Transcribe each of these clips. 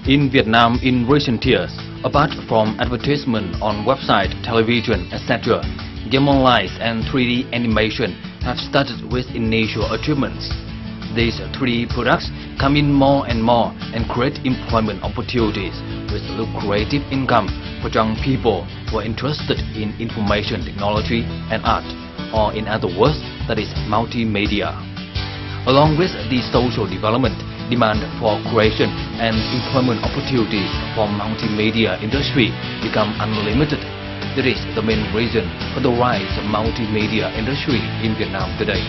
In Vietnam in recent years, apart from advertisement on website, television, etc., game online and 3D animation have started with initial achievements. These 3D products come in more and more and create employment opportunities with lucrative income for young people who are interested in information technology and art, or in other words, that is multimedia. Along with the social development, demand for creation and employment opportunities for multimedia industry become unlimited. That is the main reason for the rise of multimedia industry in Vietnam today.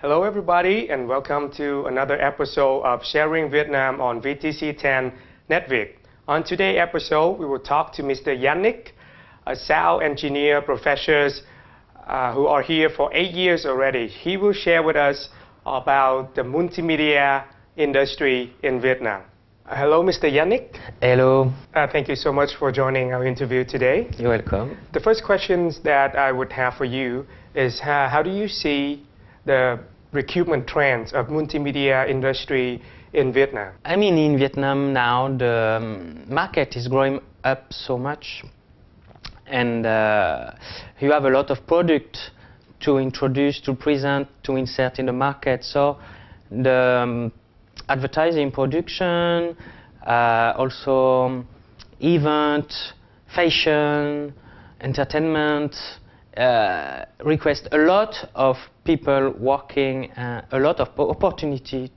Hello everybody and welcome to another episode of Sharing Vietnam on VTC10 Netviet. On today's episode, we will talk to Mr. Yannick, a sound engineer professor who are here for 8 years already. He will share with us about the multimedia industry in Vietnam. Hello, Mr. Yannick. Hello. Thank you so much for joining our interview today. You're welcome. The first questions that I would have for you is how do you see the recruitment trends of multimedia industry in Vietnam? I mean, in Vietnam now, the market is growing up so much, and you have a lot of product to introduce, to present, to insert in the market. So the advertising production, also event, fashion, entertainment, request a lot of people working, a lot of opportunity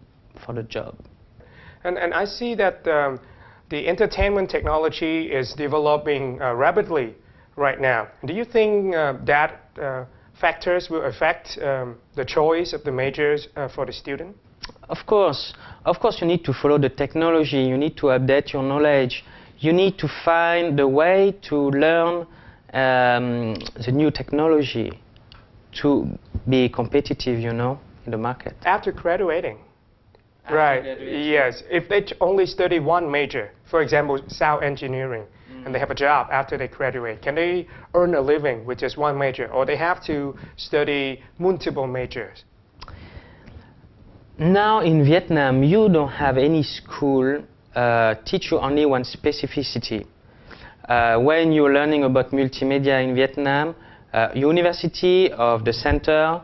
for the job. And I see that the entertainment technology is developing rapidly right now. Do you think that factors will affect the choice of the majors for the student? Of course, you need to follow the technology, you need to update your knowledge, you need to find the way to learn the new technology to be competitive, you know, in the market. After graduating? Right, yes. If they only study one major, for example, sound engineering, and they have a job after they graduate, can they earn a living with just one major, or they have to study multiple majors? Now in Vietnam, you don't have any school teach you only one specificity. When you're learning about multimedia in Vietnam, university of the center,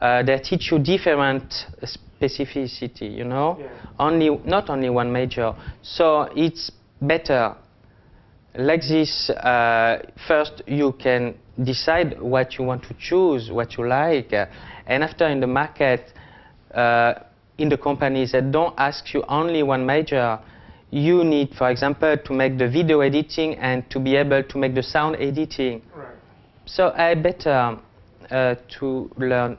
they teach you different specificity, you know, yeah. Not only one major. So it's better. Like this, first you can decide what you want to choose, what you like, and after in the market, in the companies that don't ask you only one major, you need, for example, to make the video editing and to be able to make the sound editing. Right. So I better to learn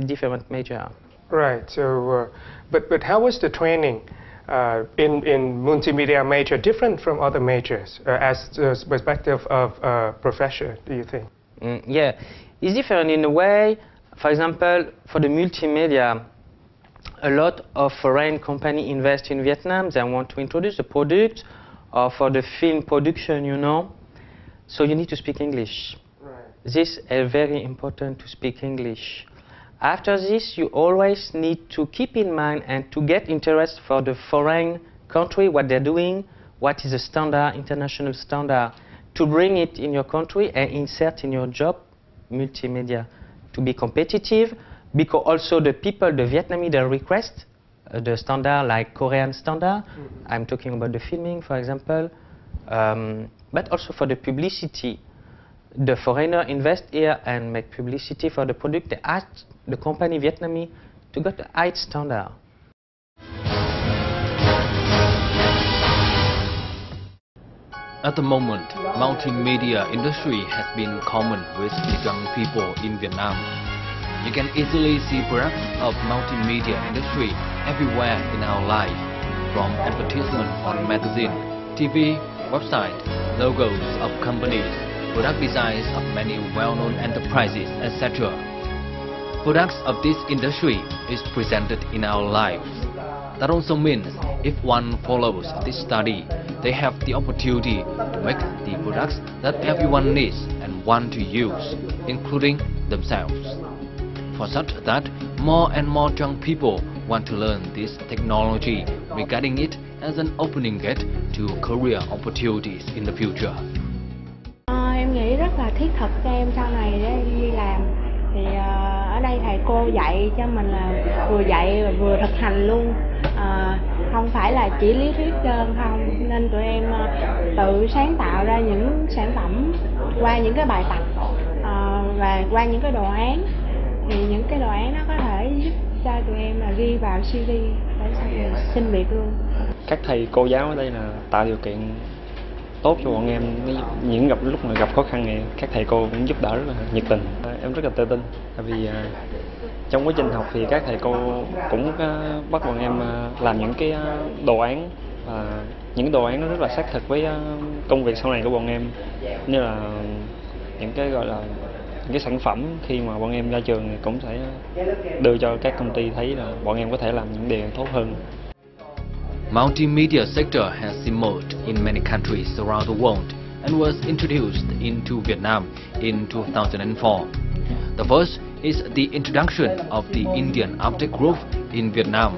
different major. Right. So, but how was the training in multimedia major different from other majors as the perspective of a professor, do you think? Yeah, it's different in a way. For example, for the multimedia, a lot of foreign companies invest in Vietnam. They want to introduce a product, or for the film production, you know. So you need to speak English. Right. This is very important to speak English. After this, you always need to keep in mind and to get interest for the foreign country, what they're doing, what is the standard, international standard, to bring it in your country and insert in your job multimedia to be competitive. Because also the people, the Vietnamese, they request the standard like Korean standard. I'm talking about the filming, for example, but also for the publicity. The foreigner invest here and make publicity for the product. They ask the company Vietnamese to get the high standard. At the moment, multimedia industry has been common with the young people in Vietnam. You can easily see products of multimedia industry everywhere in our life, from advertisement on magazine, TV, website, logos of companies, product designs of many well-known enterprises, etc. Products of this industry is presented in our lives. That also means if one follows this study, they have the opportunity to make the products that everyone needs and want to use, including themselves. For such that more and more young people want to learn this technology, regarding it as an opening gate to career opportunities in the future. Em nghĩ rất là thiết thực cho em sau này để em đi làm. Thì ở đây thầy cô dạy cho mình là vừa dạy và vừa thực hành luôn, không phải là chỉ lý thuyết đơn không, nên tụi em tự sáng tạo ra những sản phẩm qua những cái bài tập và qua những cái đồ án. Thì những cái đồ án nó có thể giúp cho tụi em là ghi vào CV để sau này xin việc luôn. Các thầy cô giáo ở đây là tạo điều kiện tốt cho bọn em, những lúc mà gặp khó khăn này các thầy cô cũng giúp đỡ rất là nhiệt tình. Em rất là tự tin, tại vì trong quá trình học thì các thầy cô cũng bắt bọn em làm những cái đồ án, và những đồ án nó rất là xác thực với công việc sau này của bọn em, như là những cái gọi là những cái sản phẩm khi mà bọn em ra trường thì cũng sẽ đưa cho các công ty thấy là bọn em có thể làm những điều tốt hơn. Multimedia sector has emerged in many countries around the world and was introduced into Vietnam in 2004. The first is the introduction of the Indian Optic Group in Vietnam.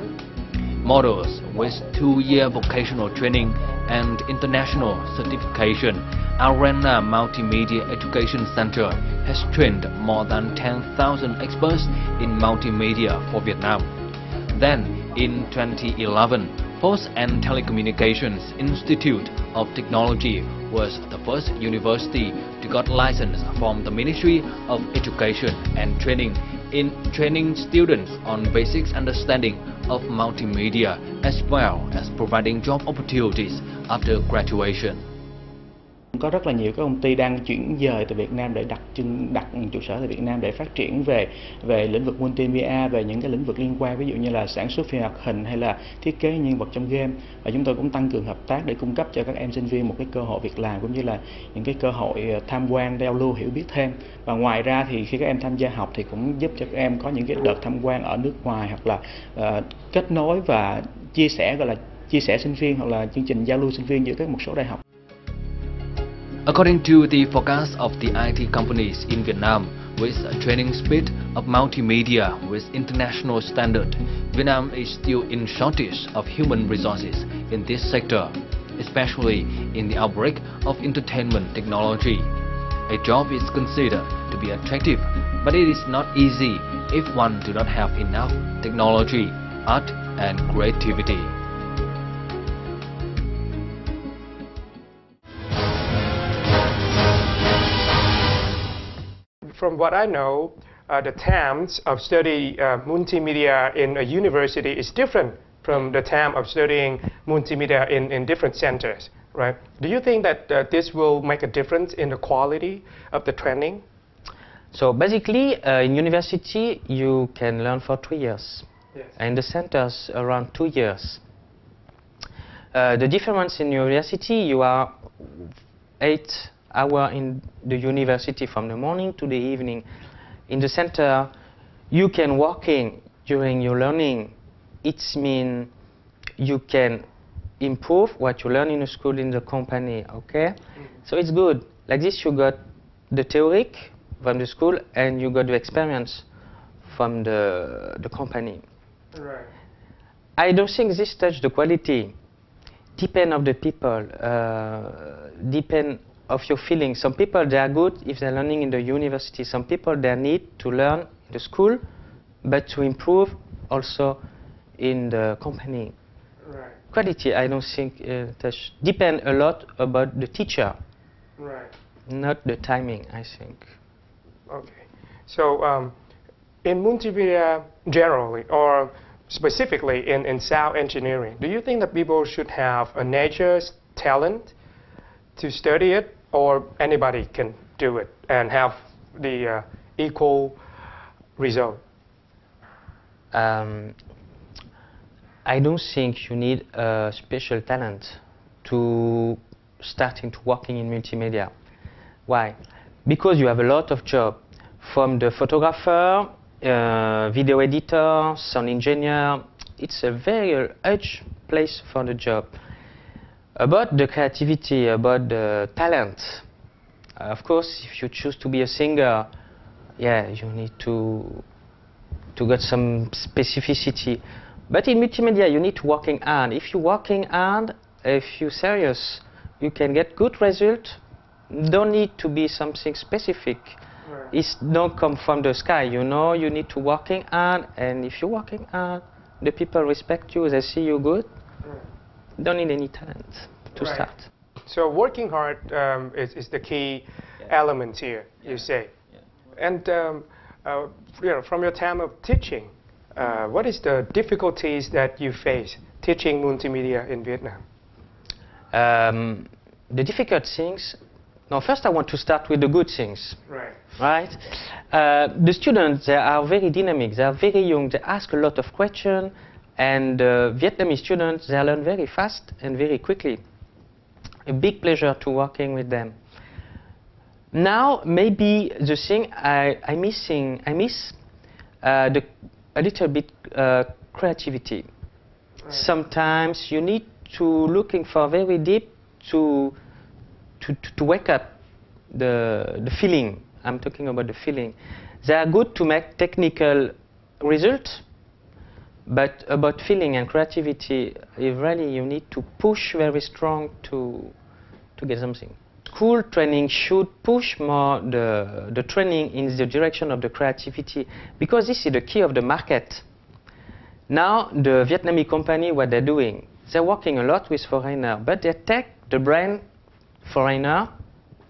Models with 2-year vocational training and international certification, Arena Multimedia Education Center has trained more than 10,000 experts in multimedia for Vietnam. Then, in 2011, Post and Telecommunications Institute of Technology was the first university to get license from the Ministry of Education and Training in training students on basic understanding of multimedia as well as providing job opportunities after graduation. Có rất là nhiều các công ty đang chuyển dời từ Việt Nam để đặt trụ sở tại Việt Nam để phát triển về lĩnh vực multimedia, về những cái lĩnh vực liên quan, ví dụ như là sản xuất phim hoạt hình hay là thiết kế nhân vật trong game. Và chúng tôi cũng tăng cường hợp tác để cung cấp cho các em sinh viên một cái cơ hội việc làm, cũng như là những cái cơ hội tham quan, giao lưu, hiểu biết thêm. Và ngoài ra thì khi các em tham gia học thì cũng giúp cho các em có những cái đợt tham quan ở nước ngoài, hoặc là kết nối và chia sẻ sinh viên, hoặc là chương trình giao lưu sinh viên giữa một số đại học. According to the forecast of the IT companies in Vietnam, with a training speed of multimedia with international standard, Vietnam is still in shortage of human resources in this sector, especially in the outbreak of entertainment technology. A job is considered to be attractive, but it is not easy if one do not have enough technology, art and creativity. From what I know, the terms of study multimedia in a university is different from the term of studying multimedia in different centers, right? Do you think that this will make a difference in the quality of the training? So basically, in university, you can learn for 3 years. Yes. And the centers around 2 years. The difference in university, you are 8 hours in the university from the morning to the evening. In the center, you can working during your learning. It means you can improve what you learn in the school in the company, okay? So it's good. Like this, you got the theory from the school and you got the experience from the company. Right. I don't think this touch the quality. Depend of the people, depend of your feelings. Some people, they are good if they're learning in the university. Some people, they need to learn in the school, but to improve also in the company. Right. Quality, I don't think touch. Depend a lot about the teacher. Right. Not the timing, I think. Okay. So in multimedia generally, or specifically in sound engineering, do you think that people should have a nature's talent to study it, or anybody can do it and have the equal result? I don't think you need a special talent to starting to working in multimedia. Why? Because you have a lot of job, from the photographer, video editor, sound engineer, it's a very huge place for the job. About the creativity, about the talent, of course, if you choose to be a singer, yeah, you need to get some specificity. But in multimedia, you need to working hard. If you're working hard, if you're serious, you can get good result. Don't need to be something specific. Right. It's don't come from the sky, you know. You need to working hard, and if you're working hard, the people respect you. They see you good. Right. Don't need any talent to right. start. So working hard is the key element here, you say. Yeah. And you know, from your time of teaching, what is the difficulties that you face teaching multimedia in Vietnam? The difficult things. Now, first I want to start with the good things. Right. Right? The students, they are very dynamic. They are very young. They ask a lot of questions, and Vietnamese students, they learn very fast and very quickly. A big pleasure to working with them. Now, maybe the thing I miss a little bit creativity. Right. Sometimes you need to looking for very deep to wake up the feeling. I'm talking about the feeling. They are good to make technical results, but about feeling and creativity, really you need to push very strong to get something. School training should push more the training in the direction of the creativity, because this is the key of the market. Now the Vietnamese company, what they're doing, they're working a lot with foreigners, but they take the brain foreigner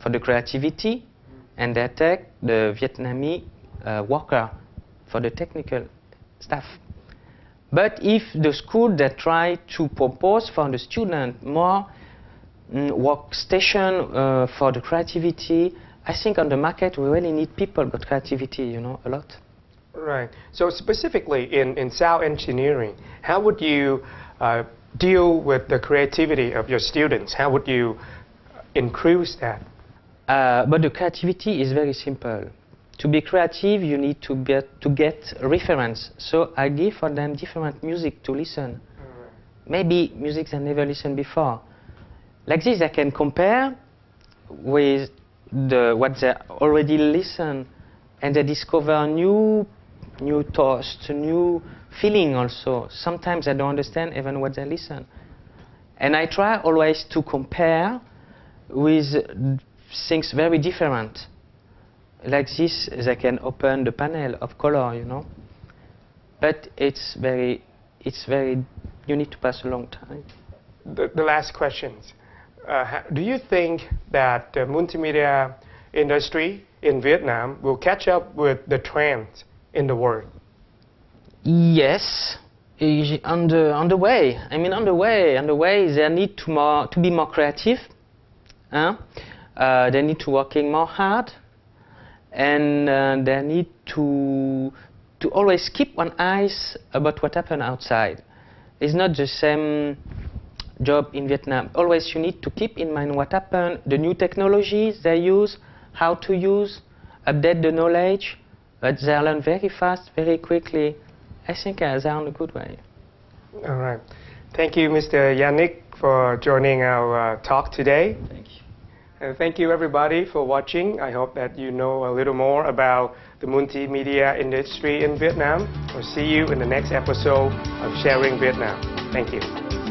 for the creativity, and they take the Vietnamese worker for the technical stuff. But if the school that try to propose for the student more workstation for the creativity, I think on the market we really need people with creativity, you know, a lot. Right. So specifically in sound engineering, how would you deal with the creativity of your students? How would you increase that? But the creativity is very simple. To be creative, you need to get reference. So I give for them different music to listen. Maybe music they never listened before. Like this, I can compare with what they already listen, and they discover new thoughts, new feeling also. Sometimes I don't understand even what they listen. And I try always to compare with things very different. Like this, they can open the panel of color, you know. But it's very, you need to pass a long time. The last questions. Do you think that the multimedia industry in Vietnam will catch up with the trends in the world? Yes, on the way. I mean, on the way. They need to be more creative. They need to working more hard, and they need to always keep one eyes about what happen outside. It's not the same job in Vietnam. Always you need to keep in mind what happened, the new technologies they use, how to use, update the knowledge, but they learn very fast, very quickly. I think they're on a good way. All right. Thank you, Mr. Yannick, for joining our talk today. Thank you. And thank you, everybody, for watching. I hope that you know a little more about the multimedia industry in Vietnam. We'll see you in the next episode of Sharing Vietnam. Thank you.